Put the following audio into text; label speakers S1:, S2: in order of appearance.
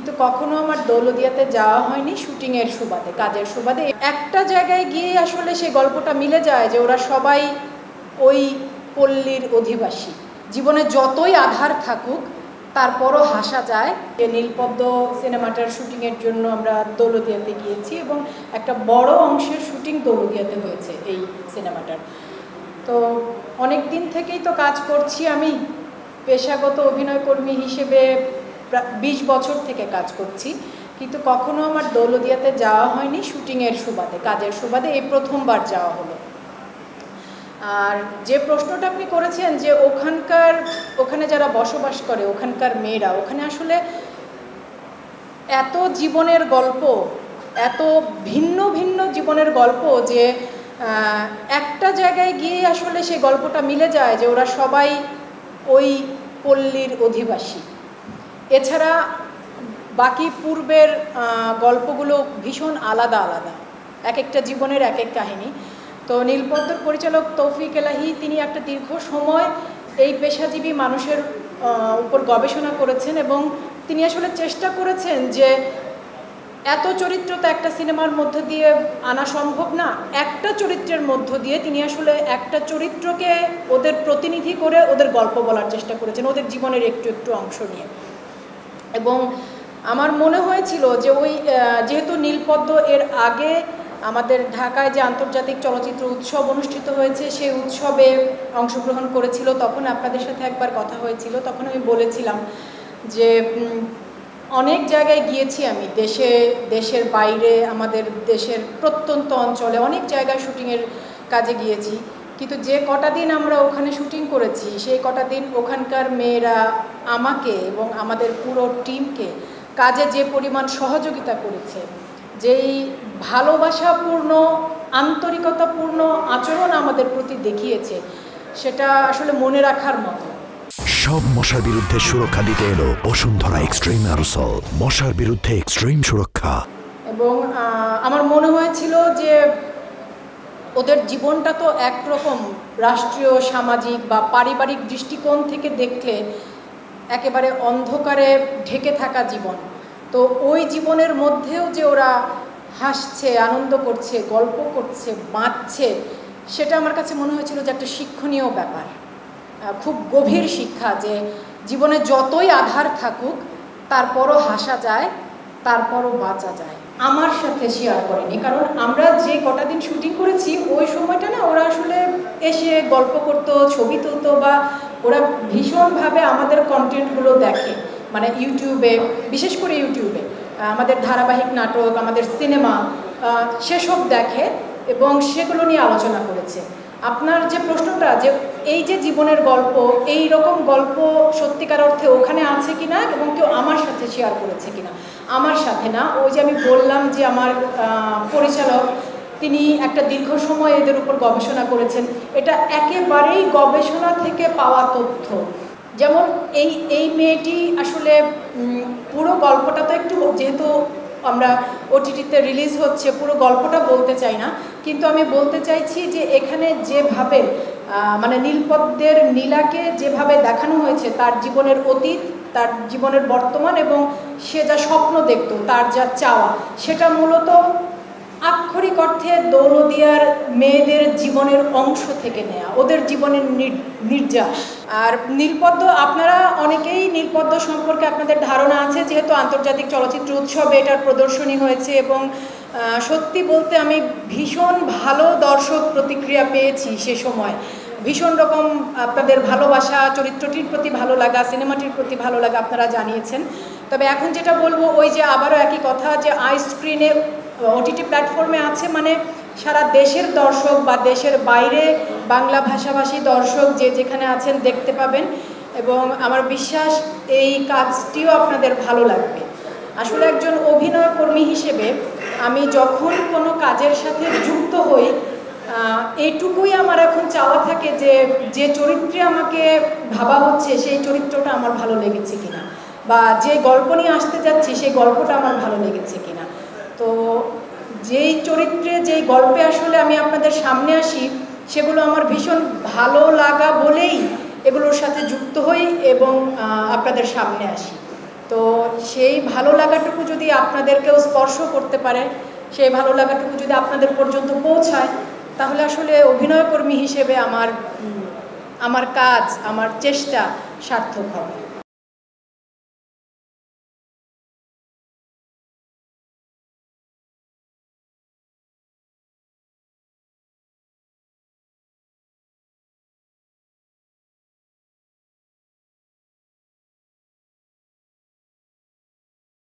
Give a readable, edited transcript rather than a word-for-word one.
S1: কিন্তু কখনো আমার দৌলতদিয়াতে যাওয়া হয়নি শুটিংয়ের সুবাদে, কাজের সুবাদে। একটা জায়গায় গিয়ে আসলে সেই গল্পটা মিলে যায় যে ওরা সবাই ওই পল্লীর অধিবাসী। জীবনে যতই আধার থাকুক তারপরও হাসা যায়। নীলপদ্ম সিনেমাটার শুটিংয়ের জন্য আমরা দৌলতদিয়াতে গিয়েছি এবং একটা বড় অংশের শুটিং দৌলতদিয়াতে হয়েছে এই সিনেমাটার। তো অনেক দিন থেকেই তো কাজ করছি আমি, পেশাগত অভিনয়কর্মী হিসেবে 20 বছর থেকে কাজ করছি, কিন্তু কখনো আমার দৌলতদিয়াতে যাওয়া হয়নি শুটিংয়ের সুবাদে, কাজের সুবাদে। এই প্রথমবার যাওয়া হলো। আর যে প্রশ্নটা আপনি করেছেন যে ওখানে যারা বসবাস করে, ওখানকার মেয়েরা, ওখানে আসলে এত জীবনের গল্প, এত ভিন্ন ভিন্ন জীবনের গল্প যে একটা জায়গায় গিয়ে আসলে সেই গল্পটা মিলে যায় যে ওরা সবাই ওই পল্লীর অধিবাসী। এছাড়া বাকি পূর্বের গল্পগুলো ভীষণ আলাদা আলাদা, এক একটা জীবনের এক এক কাহিনী। তো নীলপদ্মর পরিচালক তৌফিক এলাহি তিনি একটা দীর্ঘ সময় এই পেশাজীবী মানুষের উপর গবেষণা করেছেন এবং তিনি আসলে চেষ্টা করেছেন যে এত চরিত্র তো একটা সিনেমার মধ্য দিয়ে আনা সম্ভব না, একটা চরিত্রের মধ্য দিয়ে তিনি আসলে একটা চরিত্রকে ওদের প্রতিনিধি করে ওদের গল্প বলার চেষ্টা করেছেন, ওদের জীবনের একটু একটু অংশ নিয়ে। এবং আমার মনে হয়েছিল যে যেহেতু নীলপদ্ম এর আগে আমাদের ঢাকায় যে আন্তর্জাতিক চলচ্চিত্র উৎসব অনুষ্ঠিত হয়েছে সেই উৎসবে অংশগ্রহণ করেছিল, তখন আপনাদের সাথে একবার কথা হয়েছিল। তখন আমি বলেছিলাম যে অনেক জায়গায় গিয়েছি আমি, দেশের বাইরে, আমাদের দেশের প্রত্যন্ত অঞ্চলে অনেক জায়গায় শুটিংয়ের কাজে গিয়েছি, কিন্তু যে কটা দিন আমরা ওখানে শুটিং করেছি সেই কটা দিন ওখানকার মেয়েরা আমাকে এবং আমাদের পুরো টিমকে কাজে যে পরিমাণ সহযোগিতা করেছে, যেই ভালোবাসাপূর্ণ আন্তরিকতাপূর্ণ আচরণ আমাদের প্রতি দেখিয়েছে, সেটা আসলে মনে রাখার মতো।
S2: সব মশার বিরুদ্ধে সুরক্ষা দিতে এলো বসুন্ধরা এক্সট্রিম অ্যারোসল, মশার বিরুদ্ধে এক্সট্রিম সুরক্ষা।
S1: এবং আমার মনে হয়েছিল যে ওদের জীবনটা তো একরকম রাষ্ট্রীয়, সামাজিক বা পারিবারিক দৃষ্টিকোণ থেকে দেখলে একেবারে অন্ধকারে ঢেকে থাকা জীবন। তো ওই জীবনের মধ্যেও যে ওরা হাসছে, আনন্দ করছে, গল্প করছে, বাঁচছে, সেটা আমার কাছে মনে হয়েছিল যে একটা শিক্ষণীয় ব্যাপার, খুব গভীর শিক্ষা, যে জীবনে যতই আধার থাকুক তারপরও হাসা যায়, তারপরও বাঁচা যায়। আমার সাথে শেয়ার করেনি, কারণ আমরা যে কটা দিন শুটিং করেছি ওই সময়টা না ওরা আসলে এসে গল্প করতো, ছবি তুলতো, বা ওরা ভীষণভাবে আমাদের কন্টেন্টগুলো দেখে, মানে ইউটিউবে, বিশেষ করে ইউটিউবে আমাদের ধারাবাহিক নাটক, আমাদের সিনেমা, সেসব দেখে এবং সেগুলো নিয়ে আলোচনা করেছে। আপনার যে প্রশ্নটা, যে এই যে জীবনের গল্প, এই রকম গল্প সত্যিকার অর্থে ওখানে আছে কিনা এবং কেউ আমার সাথে শেয়ার করেছে কিনা, আমার সাথে না, ওই যে আমি বললাম যে আমার পরিচালক তিনি একটা দীর্ঘ সময় এদের উপর গবেষণা করেছেন, এটা একেবারেই গবেষণা থেকে পাওয়া তথ্য। যেমন এই মেয়েটি আসলে পুরো গল্পটা তো একটু, যেহেতু আমরা ওটিটিতে রিলিজ হচ্ছে, পুরো গল্পটা বলতে চাই না, কিন্তু আমি বলতে চাইছি যে এখানে যেভাবে মানে নীলপদ্মের নীলাকে যেভাবে দেখানো হয়েছে, তার জীবনের অতীত, তার জীবনের বর্তমান এবং সে যা স্বপ্ন দেখত, তার যা চাওয়া, সেটা মূলত আক্ষরিক অর্থে দৌলতদিয়ার মেয়েদের জীবনের অংশ থেকে নেয়া, ওদের জীবনের নির্যাস। আর নীলপদ্ম, আপনারা অনেকেই নীলপদ্ম সম্পর্কে আপনাদের ধারণা আছে, যেহেতু আন্তর্জাতিক চলচ্চিত্র উৎসবে এটার প্রদর্শনী হয়েছে এবং সত্যি বলতে আমি ভীষণ ভালো দর্শক প্রতিক্রিয়া পেয়েছি সে সময়। ভীষণ রকম আপনাদের ভালোবাসা, চরিত্রটির প্রতি ভালো লাগা, সিনেমাটির প্রতি ভালো লাগা আপনারা জানিয়েছেন। তবে এখন যেটা বলবো, ওই যে আবারও একই কথা, যে আইস্ক্রিনে ওটিটি প্ল্যাটফর্মে আছে, মানে সারা দেশের দর্শক বা দেশের বাইরে বাংলা ভাষাভাষী দর্শক যে যেখানে আছেন দেখতে পাবেন, এবং আমার বিশ্বাস এই কাজটিও আপনাদের ভালো লাগবে। আসলে একজন অভিনয়কর্মী হিসেবে আমি যখন কোনো কাজের সাথে যুক্ত হই, এইটুকুই আমার এখন চাওয়া থাকে যে যে চরিত্রে আমাকে ভাবা হচ্ছে সেই চরিত্রটা আমার ভালো লেগেছে কিনা, বা যে গল্প নিয়ে আসতে যাচ্ছি সেই গল্পটা আমার ভালো লেগেছে কিনা। তো যেই চরিত্রে, যেই গল্পে আসলে আমি আপনাদের সামনে আসি, সেগুলো আমার ভীষণ ভালো লাগা বলেই এগুলোর সাথে যুক্ত হই এবং আপনাদের সামনে আসি। তো সেই ভালো লাগাটুকু যদি আপনাদেরকেও স্পর্শ করতে পারে, সেই ভালো লাগাটুকু যদি আপনাদের পর্যন্ত পৌঁছায়, তাহলে আসলে অভিনয়কর্মী হিসেবে আমার কাজ, আমার চেষ্টা সার্থক হবে।